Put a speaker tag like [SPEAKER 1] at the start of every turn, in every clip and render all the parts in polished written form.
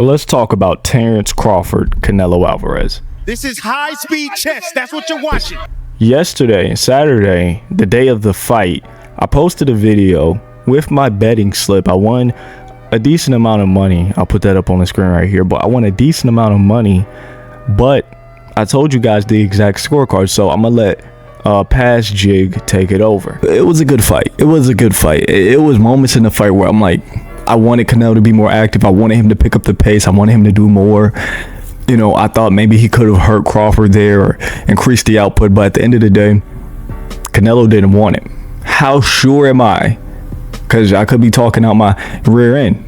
[SPEAKER 1] But let's talk about Terrence Crawford, Canelo Alvarez.
[SPEAKER 2] This is high-speed chess. That's what you're watching.
[SPEAKER 1] Yesterday, Saturday, the day of the fight, I posted a video with my betting slip. I won a decent amount of money. I'll put that up on the screen right here. But I won a decent amount of money. But I told you guys the exact scorecard. So I'm going to let Past Jig take it over. It was a good fight. It was moments in the fight where I'm like, I wanted Canelo to be more active. I wanted him to pick up the pace. I wanted him to do more. You know, I thought maybe he could have hurt Crawford there or increased the output. But at the end of the day, Canelo didn't want it. How sure am I? Because I could be talking out my rear end.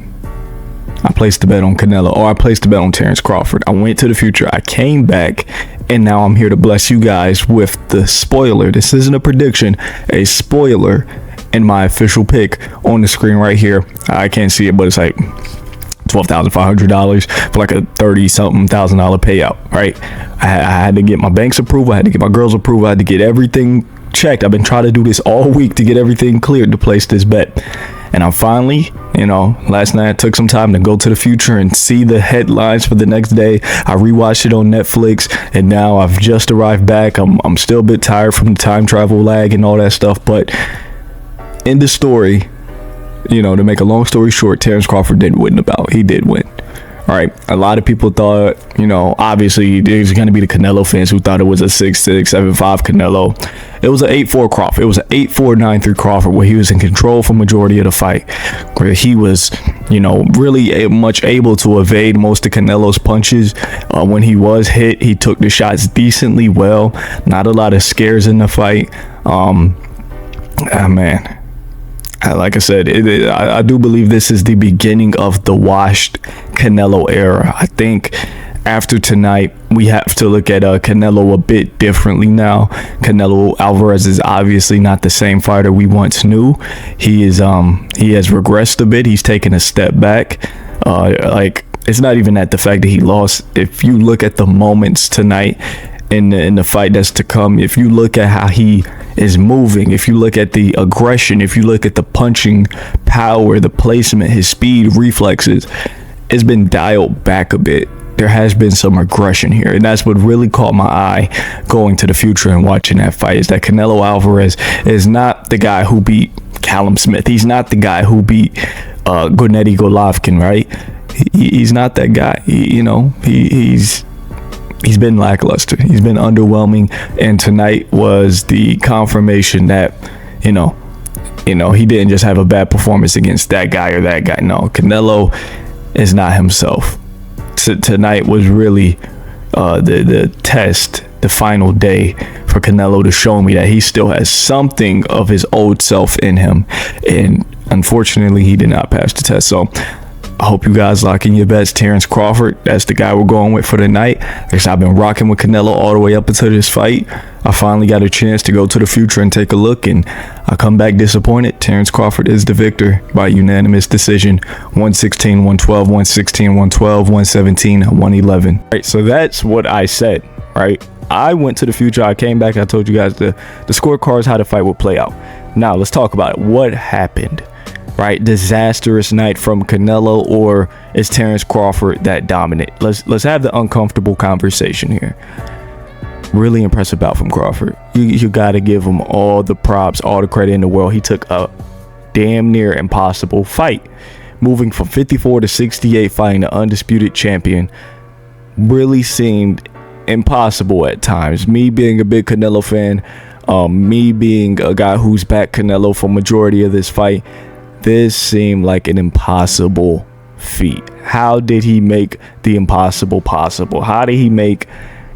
[SPEAKER 1] I placed a bet on Canelo, or I placed a bet on Terrence Crawford. I went to the future. I came back, and now I'm here to bless you guys with the spoiler. This isn't a prediction, a spoiler in my official pick on the screen right here. I can't see it, but it's like $12,500 for like a $30-something thousand payout, right? I had to get my bank's approval. I had to get my girl's approval. I had to get everything checked. I've been trying to do this all week to get everything cleared to place this bet. And I finally, last night I took some time to go to the future and see the headlines for the next day. I rewatched it on Netflix, and now I've just arrived back. I'm still a bit tired from the time travel lag and all that stuff, but in the story, to make a long story short, Terrence Crawford didn't win the bout. He did win. All right. A lot of people thought, obviously there's going to be the Canelo fans who thought it was a 6-6, 7-5 Canelo. It was an 8-4 Crawford. It was an 8-4, 9-3 Crawford where he was in control for majority of the fight, where he was, really much able to evade most of Canelo's punches. When he was hit, he took the shots decently well. Not a lot of scares in the fight. Man. Like I said, I do believe this is the beginning of the washed Canelo era. I think after tonight, we have to look at Canelo a bit differently now. Canelo Alvarez is obviously not the same fighter we once knew. He has regressed a bit. He's taken a step back. It's not even at the fact that he lost. If you look at the moments tonight in the fight that's to come, if you look at how he is moving, if you look at the aggression, if you look at the punching power, the placement, his speed, reflexes, it's been dialed back a bit. There has been some aggression here, and that's what really caught my eye going to the future and watching that fight, is that Canelo Alvarez is not the guy who beat Callum Smith. He's not the guy who beat Gennady Golovkin, right? He's not that guy. He's been lackluster. He's been underwhelming, and tonight was the confirmation that, he didn't just have a bad performance against that guy or that guy. No, Canelo is not himself. Tonight was really the test, the final day for Canelo to show me that he still has something of his old self in him, and unfortunately, he did not pass the test. So I hope you guys lock in your bets. Terrence Crawford, that's the guy we're going with for the night. I've been rocking with Canelo all the way up until this fight. I finally got a chance to go to the future and take a look, and I come back disappointed. Terrence Crawford is the victor by unanimous decision. 116, 112, 116, 112, 117, 111. All right, so that's what I said, right? I went to the future. I came back. I told you guys the scorecards, how the fight would play out. Now, let's talk about it. What happened? Right, disastrous night from Canelo, or is Terrence Crawford that dominant? Let's have the uncomfortable conversation here. Really impressive bout from Crawford. You got to give him all the props, all the credit in the world. He took a damn near impossible fight, moving from 54 to 68, fighting the undisputed champion. Really seemed impossible at times. Me being a big Canelo fan, me being a guy who's backed Canelo for majority of this fight, this seemed like an impossible feat. How did he make the impossible possible? How did he make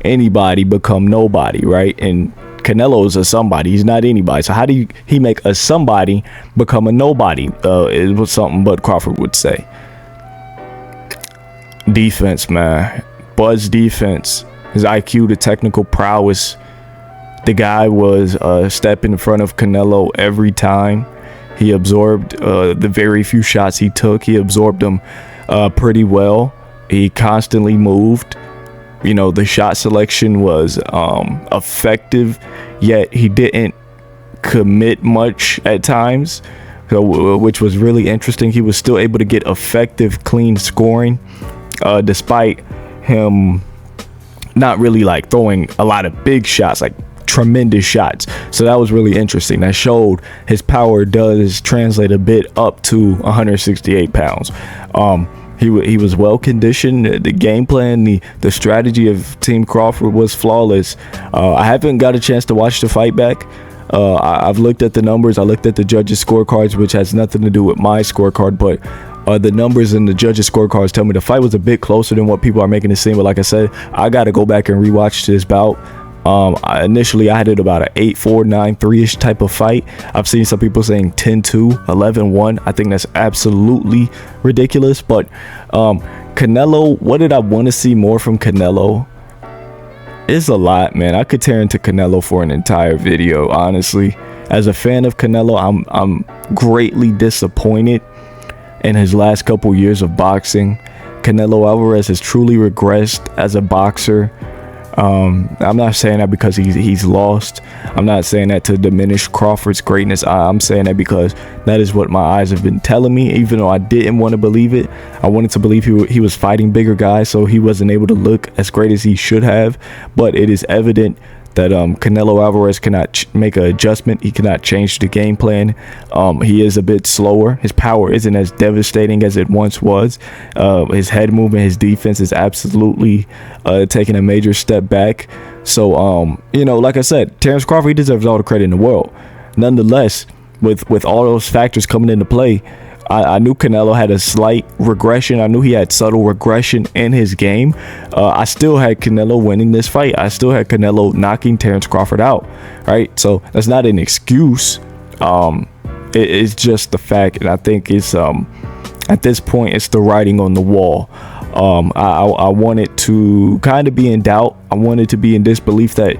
[SPEAKER 1] anybody become nobody, right? And Canelo's a somebody. He's not anybody. So how do he make a somebody become a nobody? It was something but Crawford would say. Defense, man. Bud's defense. His IQ, the technical prowess. The guy was a step in front of Canelo every time. He absorbed the very few shots he took. He absorbed them pretty well. He constantly moved. The shot selection was effective, yet he didn't commit much at times, which was really interesting. He was still able to get effective, clean scoring. despite him not really like throwing a lot of big shots, like tremendous shots. So that was really interesting. That showed his power does translate a bit up to 168 pounds. He was well conditioned. The game plan, the strategy of Team Crawford was flawless. I haven't got a chance to watch the fight back. I've looked at the numbers. I looked at the judges' scorecards, which has nothing to do with my scorecard, but the numbers in the judges' scorecards tell me the fight was a bit closer than what people are making it seem. But like I said, I got to go back and rewatch this bout. Initially, I had it about an 8-4, 9-3-ish type of fight. I've seen some people saying 10-2, 11-1. I think that's absolutely ridiculous. But Canelo, what did I want to see more from Canelo? It's a lot, man. I could tear into Canelo for an entire video, honestly. As a fan of Canelo, I'm greatly disappointed in his last couple years of boxing. Canelo Alvarez has truly regressed as a boxer. I'm not saying that because he's lost. I'm not saying that to diminish Crawford's greatness. I'm saying that because that is what my eyes have been telling me. Even though I didn't want to believe it, I wanted to believe he was fighting bigger guys, so he wasn't able to look as great as he should have. But it is evident that Canelo Alvarez cannot make an adjustment. He cannot change the game plan. He is a bit slower. His power isn't as devastating as it once was. His head movement, his defense is absolutely taking a major step back. So, like I said, Terence Crawford, he deserves all the credit in the world. Nonetheless, with all those factors coming into play, I knew Canelo had a slight regression. I knew he had subtle regression in his game. I still had Canelo winning this fight. I still had Canelo knocking Terence Crawford out, right? So that's not an excuse. It's just the fact, and I think it's at this point it's the writing on the wall. I wanted to kind of be in doubt. I wanted to be in disbelief that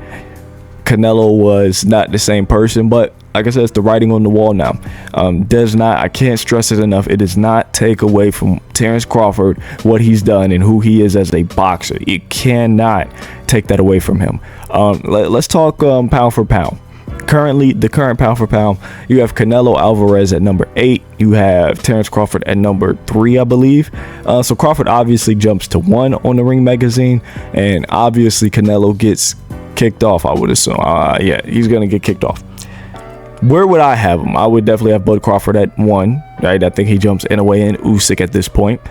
[SPEAKER 1] Canelo was not the same person, but like I said, it's the writing on the wall now. I can't stress it enough. It does not take away from Terence Crawford what he's done and who he is as a boxer. It cannot take that away from him. Let's talk pound for pound. Currently, the current pound for pound, you have Canelo Alvarez at number 8. You have Terence Crawford at number 3, I believe. So Crawford obviously jumps to 1 on the Ring magazine, and obviously Canelo gets kicked off, I would assume. Yeah, he's going to get kicked off. Where would I have him? I would definitely have Bud Crawford at 1, right? I think he jumps in a way in Usyk at this point.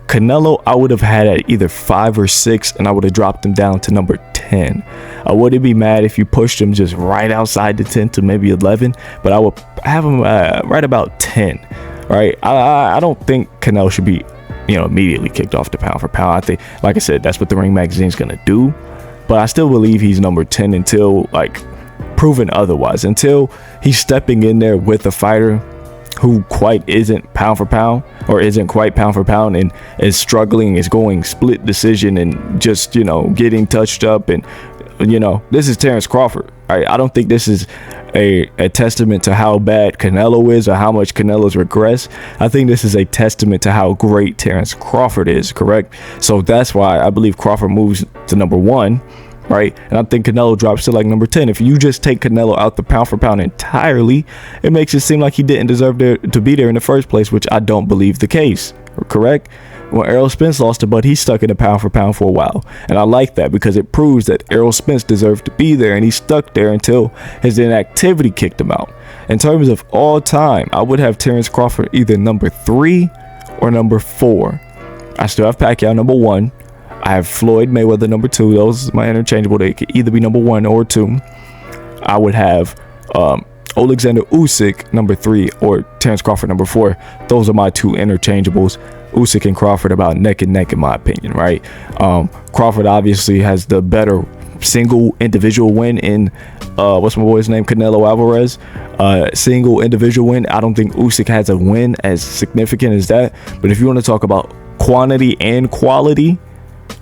[SPEAKER 1] Canelo, I would have had at either 5 or 6, and I would have dropped him down to number 10. I wouldn't be mad if you pushed him just right outside the 10 to maybe 11, but I would have him right about 10, right? I don't think Canelo should be, immediately kicked off the pound for pound. I think, like I said, that's what the Ring magazine is going to do, but I still believe he's number 10 until, proven otherwise, until he's stepping in there with a fighter who quite isn't pound for pound, or isn't quite pound for pound, and is struggling, is going split decision and just getting touched up. And this is Terence Crawford, right? I don't think this is a testament to how bad Canelo is or how much Canelo's regressed. I think this is a testament to how great Terence Crawford is, correct? So that's why I believe Crawford moves to number 1, right? And I think Canelo drops to number 10. If you just take Canelo out the pound for pound entirely, it makes it seem like he didn't deserve to be there in the first place, which I don't believe the case, correct? When Errol Spence lost to Bud, he stuck in the pound for pound for a while, and I like that because it proves that Errol Spence deserved to be there, and he stuck there until his inactivity kicked him out. In terms of all time, I would have Terence Crawford either number 3 or number 4. I still have Pacquiao number 1. I have Floyd Mayweather number 2. Those are my interchangeable. They could either be number 1 or 2. I would have Alexander Usyk number 3 or Terence Crawford number 4. Those are my 2 interchangeables. Usyk and Crawford about neck and neck in my opinion, right? Crawford obviously has the better single individual win in what's my boy's name, Canelo Alvarez. Single individual win. I don't think Usyk has a win as significant as that. But if you want to talk about quantity and quality,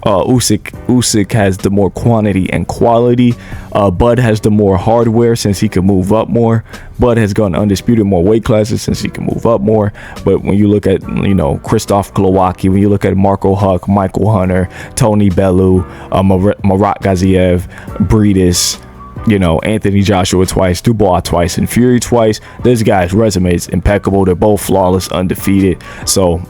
[SPEAKER 1] Usyk has the more quantity and quality. Bud has the more hardware since he can move up more. Bud has gone undisputed more weight classes since he can move up more. But when you look at Krzysztof Glowacki, when you look at Marco Huck, Michael Hunter, Tony Bellew, Marat Gaziev, Breedis, Anthony Joshua twice, Dubois twice, and Fury twice, this guy's resume is impeccable. They're both flawless, undefeated. So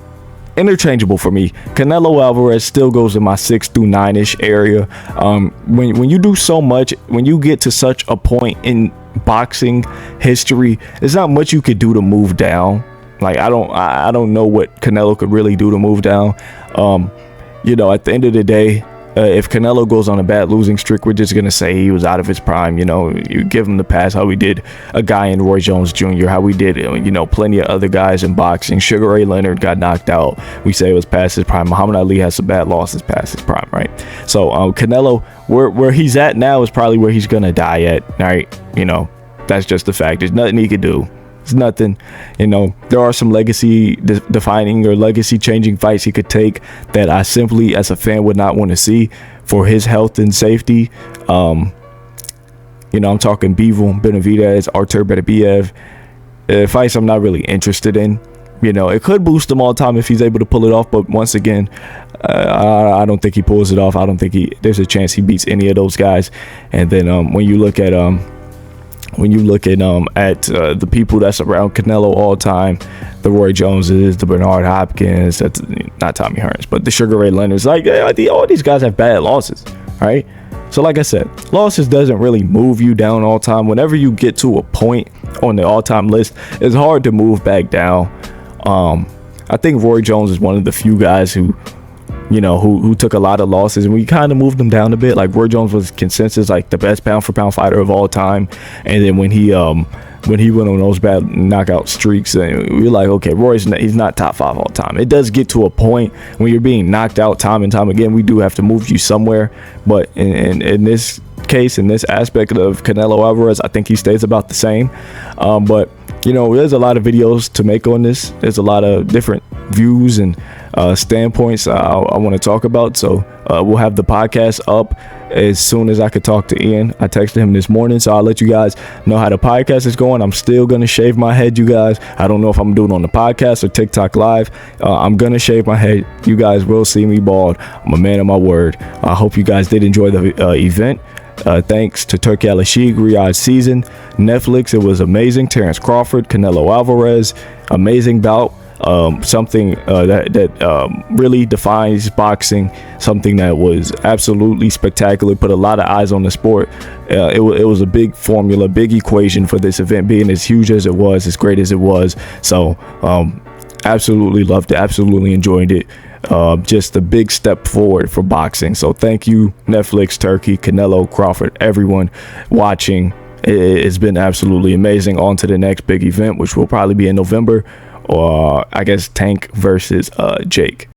[SPEAKER 1] interchangeable for me. Canelo Alvarez still goes in my 6 through 9-ish area. When you do so much, when you get to such a point in boxing history, there's not much you could do to move down. Like, I don't know what Canelo could really do to move down. At the end of the day, if Canelo goes on a bad losing streak, we're just gonna say he was out of his prime. You give him the pass, how we did a guy in Roy Jones Jr., how we did plenty of other guys in boxing. Sugar Ray Leonard got knocked out, we say it was past his prime. Muhammad Ali has some bad losses past his prime, right? So Canelo, where he's at now is probably where he's gonna die at, right? That's just the fact. There's nothing he could do. It's nothing. There are some legacy defining or legacy changing fights he could take that I simply as a fan would not want to see for his health and safety. I'm talking Bivol Benavidez, Artur Beterbiev, fights I'm not really interested in. It could boost him all the time if he's able to pull it off, but once again, I don't think he pulls it off. I don't think there's a chance he beats any of those guys. And then when you look at the people that's around Canelo all time, the Roy Joneses, the Bernard Hopkins, that's not Tommy Hearns, but the Sugar Ray Leonards, all these guys have bad losses, right? So like I said, losses doesn't really move you down all time. Whenever you get to a point on the all-time list, it's hard to move back down. I think Roy Jones is one of the few guys who took a lot of losses, and we kind of moved him down a bit. Like, Roy Jones was consensus like the best pound for pound fighter of all time, and then when he went on those bad knockout streaks, and we were like, okay, he's not top 5 all time. It does get to a point when you're being knocked out time and time again, we do have to move you somewhere. But in this case, in this aspect of Canelo Alvarez, I think he stays about the same. But there's a lot of videos to make on this. There's a lot of different views and standpoints I want to talk about. So we'll have the podcast up as soon as I could talk to Ian. I texted him this morning, so I'll let you guys know how the podcast is going. I'm still going to shave my head, you guys. I don't know if I'm doing it on the podcast or TikTok live. I'm going to shave my head. You guys will see me bald. I'm a man of my word. I hope you guys did enjoy the event. Thanks to Turki Al-Sheikh, Riyadh season, Netflix. It was amazing. Terrence Crawford, Canelo Alvarez, amazing bout. Something that really defines boxing. Something that was absolutely spectacular. Put a lot of eyes on the sport. It was a big formula, big equation for this event being as huge as it was, as great as it was. So absolutely loved it. Absolutely enjoyed it. Just a big step forward for boxing. So thank you, Netflix, Turki, Canelo, Crawford, everyone watching. It's been absolutely amazing. On to the next big event, which will probably be in November, or I guess Tank versus Jake.